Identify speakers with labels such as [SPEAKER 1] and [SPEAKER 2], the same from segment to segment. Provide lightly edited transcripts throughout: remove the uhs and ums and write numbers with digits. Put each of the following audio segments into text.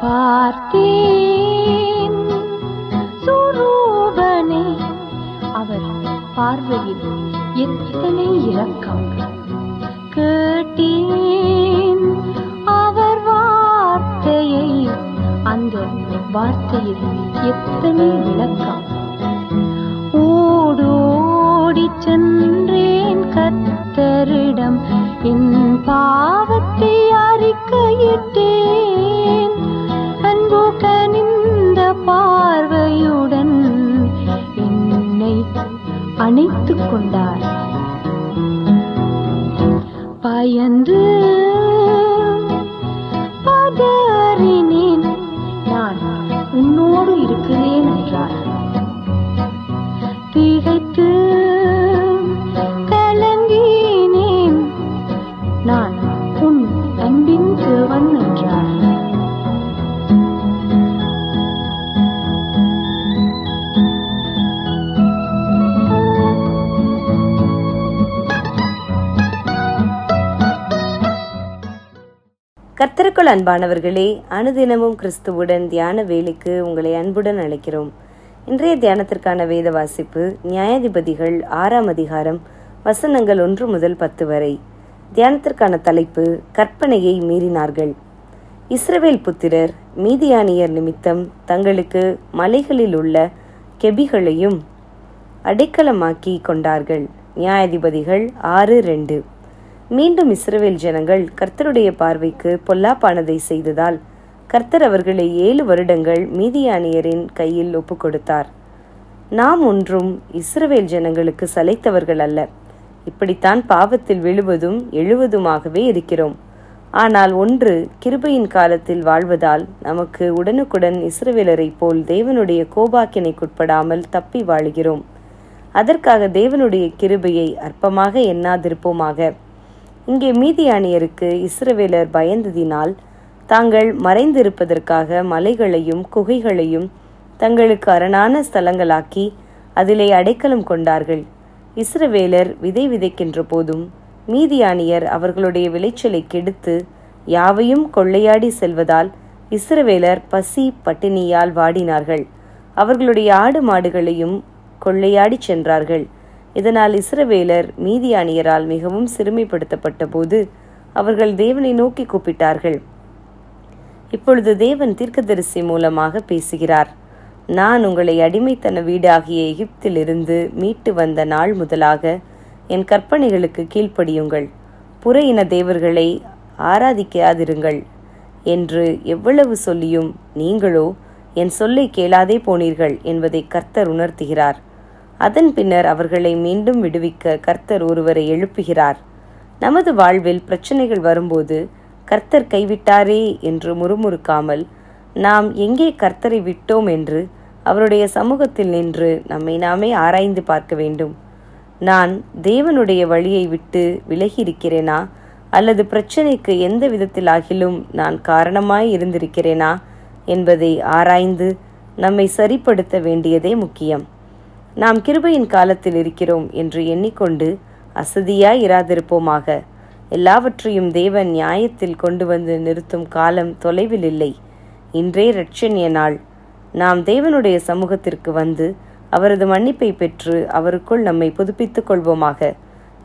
[SPEAKER 1] பார்த்தேன் சுரூபனே, அவர் பார்வையில் எத்தனை இரக்கம். கேட்டேன் அவர் வார்த்தையை, அந்த வார்த்தையில் எத்தனை விளக்கம். ஓடோடி சென்றேன் கர்த்தரிடம், என் பாவத்தை அறிக்கையிட்டேன். அன்பு கனிந்த பார்வையுடன் என்னை அணைத்துக் கொண்டார். பயந்து பதறினேன், நான் உன்னோடு இருக்கிறேன் என்றார். திகைத்து கலங்கினேன், நான் உன் அன்பின் தேவன் என்றார்.
[SPEAKER 2] கர்த்தருக்குள் அன்பானவர்களே, அனுதினமும் கிறிஸ்துவுடன் தியான வேலைக்கு உங்களை அன்புடன் அழைக்கிறோம். இன்றைய தியானத்திற்கான வேத வாசிப்பு நியாயாதிபதிகள் 6ஆம் அதிகாரம் வசனங்கள் 1 முதல் 10 வரை. தியானத்திற்கான தலைப்பு கற்பனையை மீறினார்கள். இஸ்ரவேல் புத்திரர் மீதியானியர் நிமித்தம் தங்களுக்கு மலைகளில் உள்ள கெபிகளையும் அடைக்கலமாக்கி கொண்டார்கள். நியாயாதிபதிகள் 6:2. மீண்டும் இஸ்ரவேல் ஜனங்கள் கர்த்தருடைய பார்வைக்கு பொல்லாப்பானதை செய்ததால் கர்த்தர் அவர்களை 7 வருடங்கள் மீதியானியரின் கையில் ஒப்புக் கொடுத்தார். நாம் ஒன்றும் இஸ்ரவேல் ஜனங்களுக்கு சலைத்தவர்கள் அல்ல. இப்படித்தான் பாவத்தில் விழுவதும் எழுவதுமாகவே இருக்கிறோம். ஆனால் ஒன்று, கிருபையின் காலத்தில் வாழ்வதால் நமக்கு உடனுக்குடன் இஸ்ரவேலரை போல் தேவனுடைய கோபாக்கினைக்குட்படாமல் தப்பி வாழுகிறோம். அதற்காக தேவனுடைய கிருபையை அற்பமாக எண்ணாதிருப்போமாக. இங்கே மீதியானியருக்கு இஸ்ரவேலர் பயந்ததினால் தாங்கள் மறைந்திருப்பதற்காக மலைகளையும் குகைகளையும் தங்களுக்கு அரணான ஸ்தலங்களாக்கி அதிலே அடைக்கலம் கொண்டார்கள். இஸ்ரவேலர் விதை விதைக்கின்ற போதும் மீதியானியர் அவர்களுடைய விளைச்சலை கெடுத்து யாவையும் கொள்ளையாடி செல்வதால் இஸ்ரவேலர் பசி பட்டினியால் வாடினார்கள். அவர்களுடைய ஆடு மாடுகளையும் கொள்ளையாடி சென்றார்கள். இதனால் இஸ்ரவேலர் மீதியானியரால் மிகவும் சிறுமைப்படுத்தப்பட்ட போது அவர்கள் தேவனை நோக்கி கூப்பிட்டார்கள். இப்பொழுது தேவன் தீர்க்கதரிசி மூலமாக பேசுகிறார். நான் உங்களை அடிமைத்தன வீடாகிய எகிப்திலிருந்து மீட்டு வந்த நாள் முதலாக என் கற்பனைகளுக்கு கீழ்ப்படியுங்கள், புற இன தேவர்களை ஆராதிக்காதிருங்கள் என்று எவ்வளவு சொல்லியும் நீங்களோ என் சொல்லை கேளாதே போனீர்கள் என்பதை கர்த்தர் உணர்த்துகிறார். அதன் பின்னர் அவர்களை மீண்டும் விடுவிக்க கர்த்தர் ஒருவரை எழுப்புகிறார். நமது வாழ்வில் பிரச்சனைகள் வரும்போது கர்த்தர் கைவிட்டாரே என்று முறுமுறுக்காமல் நாம் எங்கே கர்த்தரை விட்டோம் என்று அவருடைய சமூகத்தில் நின்று நம்மை நாமே ஆராய்ந்து பார்க்க வேண்டும். நான் தேவனுடைய வழியை விட்டு விலகி இருக்கிறேனா, அல்லது பிரச்சனைக்கு எந்த விதத்திலாகிலும் நான் காரணமாய் இருந்திருக்கிறேனா என்பதை ஆராய்ந்து நம்மை சரிப்படுத்த வேண்டியதே முக்கியம். நாம் கிருபையின் காலத்தில் இருக்கிறோம் என்று எண்ணிக்கொண்டு அசதியாய் இராதிருப்போமாக. எல்லாவற்றையும் தேவன் நியாயத்தில் கொண்டு வந்து நிறுத்தும் காலம் தொலைவில் இல்லை. இன்றே இரட்சணிய நாள். நாம் தேவனுடைய சமூகத்திற்கு வந்து அவரது மன்னிப்பை பெற்று அவருக்குள் நம்மை புதுப்பித்துக் கொள்வோமாக.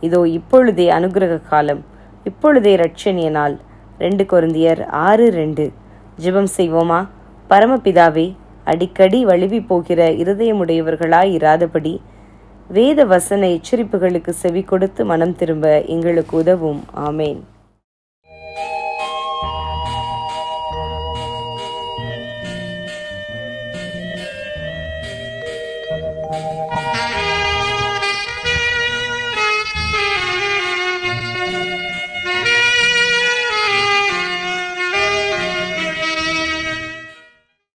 [SPEAKER 2] இதோ இப்பொழுதே அனுக்கிரக காலம், இப்பொழுதே இரட்சணிய நாள். 2 கொரிந்தியர் 6:2. ஜெபம் செய்வோமா? பரமபிதாவே, அடிக்கடி வழுவி போகிற இருதயமுடையவர்களாய் இராதபடி வேத வசன எச்சரிப்புகளுக்கு செவி கொடுத்து மனம் திரும்ப எங்களுக்கு உதவும். ஆமேன்.